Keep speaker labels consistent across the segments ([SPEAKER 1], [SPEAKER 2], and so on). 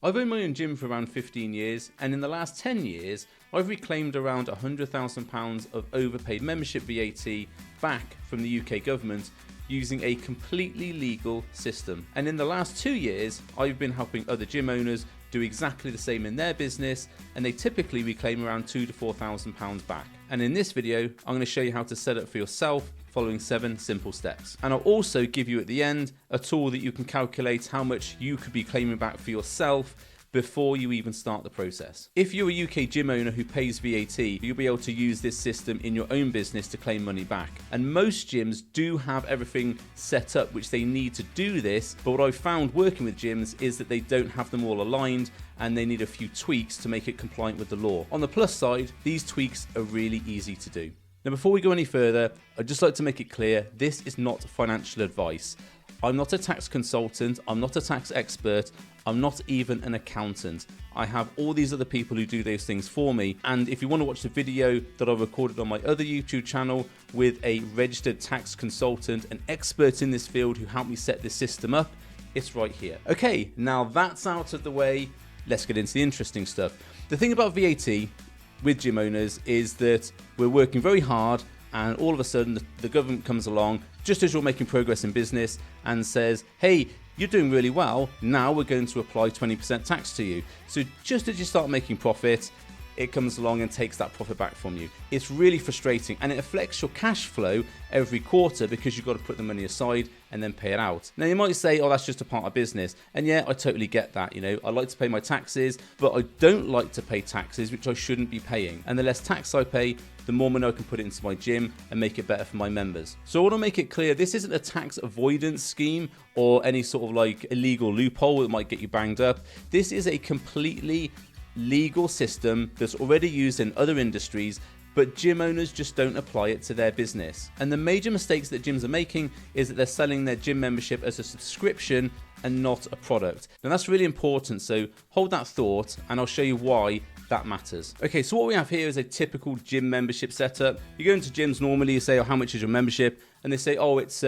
[SPEAKER 1] I've owned my own gym for around 15 years, and in the last 10 years, I've reclaimed around £100,000 of overpaid membership VAT back from the UK government using a completely legal system. And in the last 2 years, I've been helping other gym owners do exactly the same in their business, and they typically reclaim around £2,000 to £4,000 back. And in this video, I'm going to show you how to set up for yourself following 7 simple steps. And I'll also give you at the end a tool that you can calculate how much you could be claiming back for yourself before you even start the process. If you're a UK gym owner who pays VAT, you'll be able to use this system in your own business to claim money back. And most gyms do have everything set up which they need to do this, but what I've found working with gyms is that they don't have them all aligned and they need a few tweaks to make it compliant with the law. On the plus side, these tweaks are really easy to do. Now, before we go any further, I'd just like to make it clear, this is not financial advice. I'm not a tax consultant, I'm not a tax expert, I'm not even an accountant. I have all these other people who do those things for me. And if you want to watch the video that I recorded on my other YouTube channel with a registered tax consultant, an expert in this field who helped me set this system up, it's right here. Okay, now that's out of the way, let's get into the interesting stuff. The thing about VAT with gym owners is that we're working very hard and all of a sudden the government comes along just as you're making progress in business and says, hey, you're doing really well, now we're going to apply 20% tax to you. So just as you start making profit, it comes along and takes that profit back from you. It's really frustrating and it affects your cash flow every quarter because you've got to put the money aside and then pay it out. Now you might say, oh, that's just a part of business. And yeah, I totally get that. You know, I like to pay my taxes, but I don't like to pay taxes which I shouldn't be paying. And the less tax I pay, the more money I can put it into my gym and make it better for my members. So I want to make it clear, this isn't a tax avoidance scheme or any sort of like illegal loophole that might get you banged up. This is a completely legal system that's already used in other industries, but gym owners just don't apply it to their business. And the major mistakes that gyms are making is that they're selling their gym membership as a subscription and not a product. Now that's really important, so hold that thought and I'll show you why that matters. Okay, so what we have here is a typical gym membership setup. You go into gyms normally, you say, oh, how much is your membership? And they say, oh, it's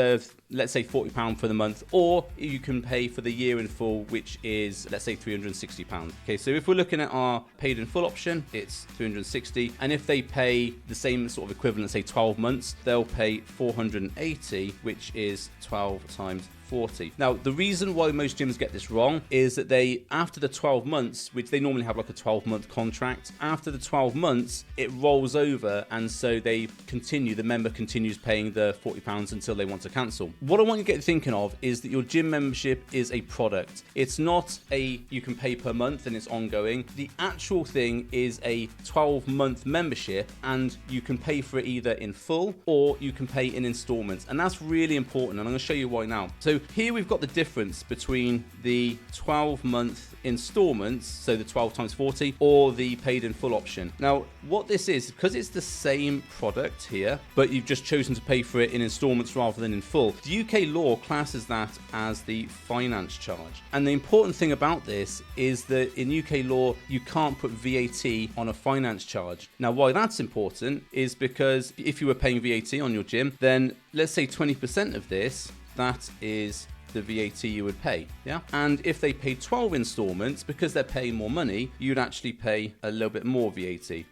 [SPEAKER 1] let's say £40 for the month, or you can pay for the year in full, which is, let's say £360. Okay, so if we're looking at our paid in full option, it's £360. And if they pay the same sort of equivalent, say 12 months, they'll pay £480, which is 12 times 40. Now, the reason why most gyms get this wrong is that they, after the 12 months, which they normally have like a 12-month contract, after the 12 months, it rolls over and so they continue, the member continues paying the £40 until they want to cancel. What I want you to get thinking of is that your gym membership is a product. It's not you can pay per month and it's ongoing. The actual thing is a 12-month membership and you can pay for it either in full or you can pay in installments. And that's really important and I'm going to show you why now. So here we've got the difference between the 12-month installments, so the 12 times 40, or the paid in full option. Now, what this is, because it's the same product here, but you've just chosen to pay for it in installments rather than in full, the UK law classes that as the finance charge. And the important thing about this is that in UK law, you can't put VAT on a finance charge. Now, why that's important is because if you were paying VAT on your gym, then let's say 20% of this, that is the VAT you would pay, yeah? And if they paid 12 installments, because they're paying more money, you'd actually pay a little bit more VAT.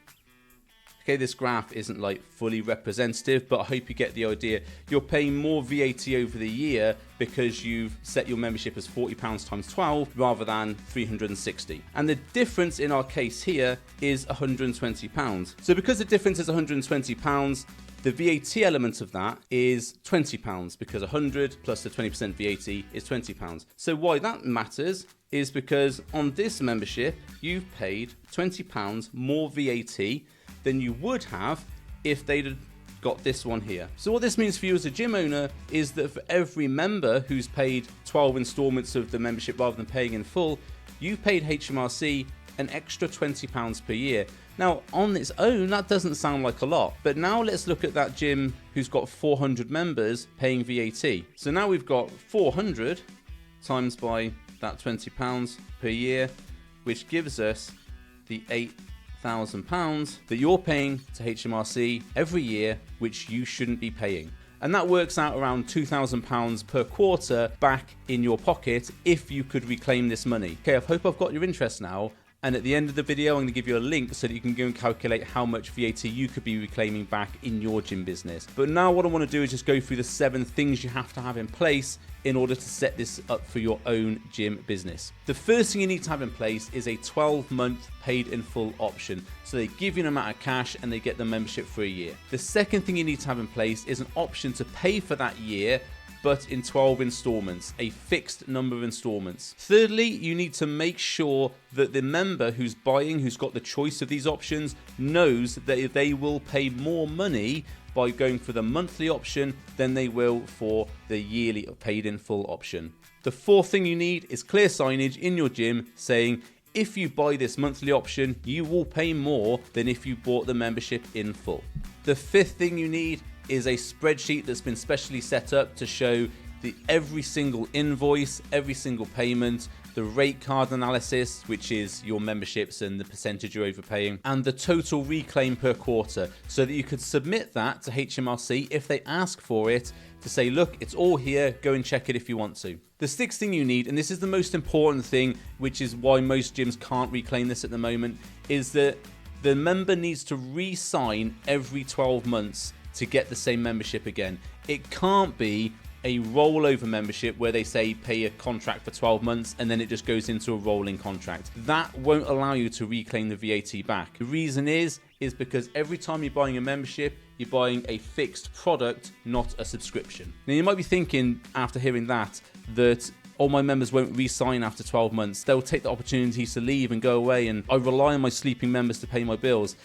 [SPEAKER 1] Okay, this graph isn't like fully representative, but I hope you get the idea. You're paying more VAT over the year because you've set your membership as £40 times 12 rather than 360. And the difference in our case here is £120. So because the difference is £120, the VAT element of that is £20 because 100 plus the 20% VAT is £20. So why that matters is because on this membership, you've paid £20 more VAT than you would have if they'd got this one here. So what this means for you as a gym owner is that for every member who's paid 12 installments of the membership rather than paying in full, you've paid HMRC an extra £20 per year. Now, on its own, that doesn't sound like a lot, but now let's look at that gym who's got 400 members paying VAT. So now we've got 400 times by that £20 per year, which gives us the £8,000 that you're paying to HMRC every year, which you shouldn't be paying. And that works out around £2,000 per quarter back in your pocket if you could reclaim this money. Okay, I hope I've got your interest now. And at the end of the video, I'm going to give you a link so that you can go and calculate how much VAT you could be reclaiming back in your gym business. But now what I want to do is just go through the 7 things you have to have in place in order to set this up for your own gym business. The first thing you need to have in place is a 12-month paid in full option. So they give you an amount of cash and they get the membership for a year. The second thing you need to have in place is an option to pay for that year, but in 12 installments, a fixed number of installments. Thirdly, you need to make sure that the member who's buying, who's got the choice of these options, knows that they will pay more money by going for the monthly option than they will for the yearly paid in full option. The fourth thing you need is clear signage in your gym saying, if you buy this monthly option, you will pay more than if you bought the membership in full. The fifth thing you need is a spreadsheet that's been specially set up to show every single invoice, every single payment, the rate card analysis, which is your memberships and the percentage you're overpaying, and the total reclaim per quarter, so that you could submit that to HMRC if they ask for it, to say, look, it's all here, go and check it if you want to. The sixth thing you need, and this is the most important thing, which is why most gyms can't reclaim this at the moment, is that the member needs to re-sign every 12 months to get the same membership again. It can't be a rollover membership where they say pay a contract for 12 months and then it just goes into a rolling contract. That won't allow you to reclaim the VAT back. The reason is because every time you're buying a membership, you're buying a fixed product, not a subscription. Now you might be thinking after hearing that all my members won't re-sign after 12 months. They'll take the opportunity to leave and go away, and I rely on my sleeping members to pay my bills.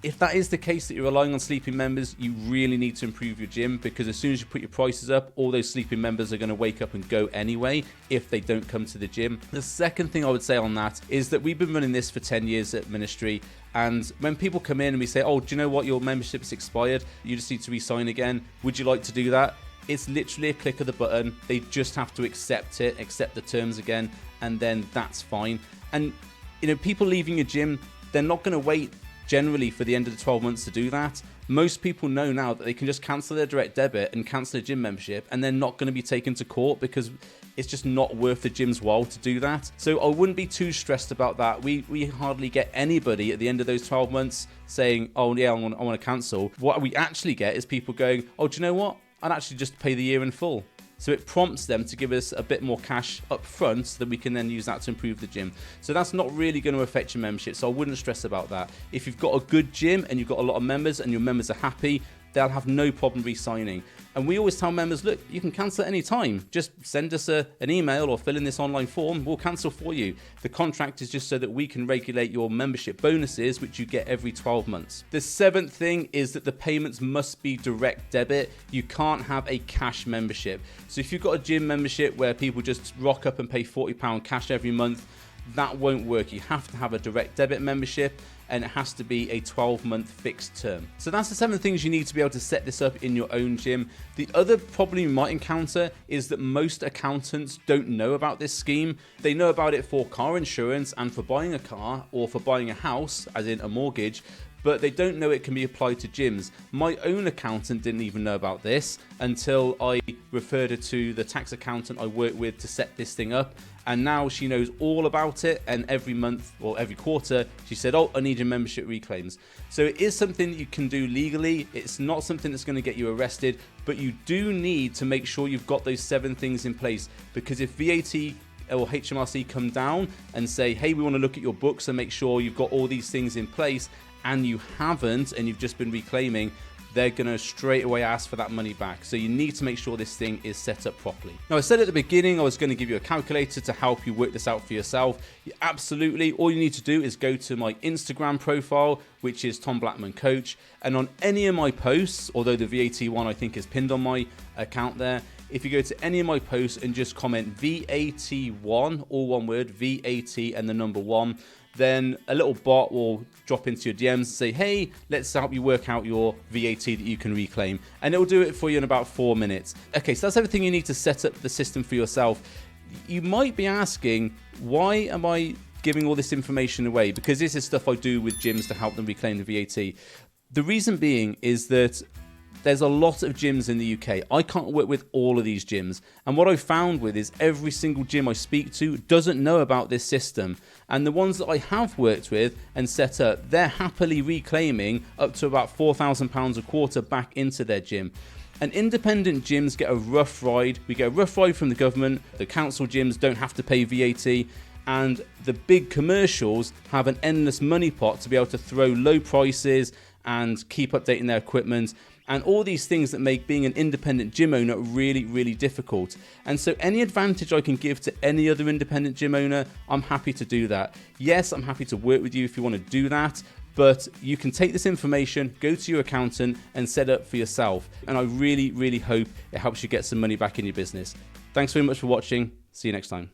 [SPEAKER 1] If that is the case, that you're relying on sleeping members, you really need to improve your gym, because as soon as you put your prices up, all those sleeping members are going to wake up and go anyway if they don't come to the gym. The second thing I would say on that is that we've been running this for 10 years at Ministry, and when people come in and we say, oh, do you know what, your membership's expired, you just need to re-sign again, would you like to do that? It's literally a click of the button. They just have to accept it, accept the terms again, and then that's fine. And people leaving your gym, they're not going to wait generally for the end of the 12 months to do that. Most people know now that they can just cancel their direct debit and cancel their gym membership, and they're not going to be taken to court, because it's just not worth the gym's while to do that. So I wouldn't be too stressed about that. We hardly get anybody at the end of those 12 months saying, oh yeah, I want to cancel. What we actually get is people going, oh, do you know what? I'd actually just pay the year in full. So it prompts them to give us a bit more cash up front so that we can then use that to improve the gym. So that's not really going to affect your membership. So I wouldn't stress about that. If you've got a good gym and you've got a lot of members and your members are happy, they'll have no problem re-signing. And we always tell members, look, you can cancel at any time. Just send us an email or fill in this online form. We'll cancel for you. The contract is just so that we can regulate your membership bonuses, which you get every 12 months. The seventh thing is that the payments must be direct debit. You can't have a cash membership. So if you've got a gym membership where people just rock up and pay £40 cash every month, that won't work. You have to have a direct debit membership, and it has to be a 12-month fixed term. So that's the 7 things you need to be able to set this up in your own gym. The other problem you might encounter is that most accountants don't know about this scheme. They know about it for car insurance and for buying a car or for buying a house, as in a mortgage, but they don't know it can be applied to gyms. My own accountant didn't even know about this until I referred her to the tax accountant I work with to set this thing up. And now she knows all about it, and every month or every quarter she said, oh, I need your membership reclaims. So it is something that you can do legally. It's not something that's going to get you arrested, but you do need to make sure you've got those 7 things in place, because if VAT or HMRC come down and say, hey, we want to look at your books and make sure you've got all these things in place, and you haven't, and you've just been reclaiming, they're going to straight away ask for that money back. So you need to make sure this thing is set up properly. Now, I said at the beginning I was going to give you a calculator to help you work this out for yourself. Absolutely, all you need to do is go to my Instagram profile, which is Tom Blackman Coach, and on any of my posts, although the VAT one I think is pinned on my account there, if you go to any of my posts and just comment VAT1, all one word, VAT and the number 1, then a little bot will drop into your DMs and say, hey, let's help you work out your VAT that you can reclaim. And it'll do it for you in about 4 minutes. Okay, so that's everything you need to set up the system for yourself. You might be asking, why am I giving all this information away? Because this is stuff I do with gyms to help them reclaim the VAT. The reason being is that There's a lot of gyms in the UK. I can't work with all of these gyms. And what I've found with is every single gym I speak to doesn't know about this system. And the ones that I have worked with and set up, they're happily reclaiming up to about £4,000 a quarter back into their gym. And independent gyms get a rough ride. We get a rough ride from the government. The council gyms don't have to pay VAT. And the big commercials have an endless money pot to be able to throw low prices and keep updating their equipment. And all these things that make being an independent gym owner really, really difficult. And so any advantage I can give to any other independent gym owner, I'm happy to do that. Yes, I'm happy to work with you if you want to do that, but you can take this information, go to your accountant and set up for yourself. And I really, really hope it helps you get some money back in your business. Thanks very much for watching. See you next time.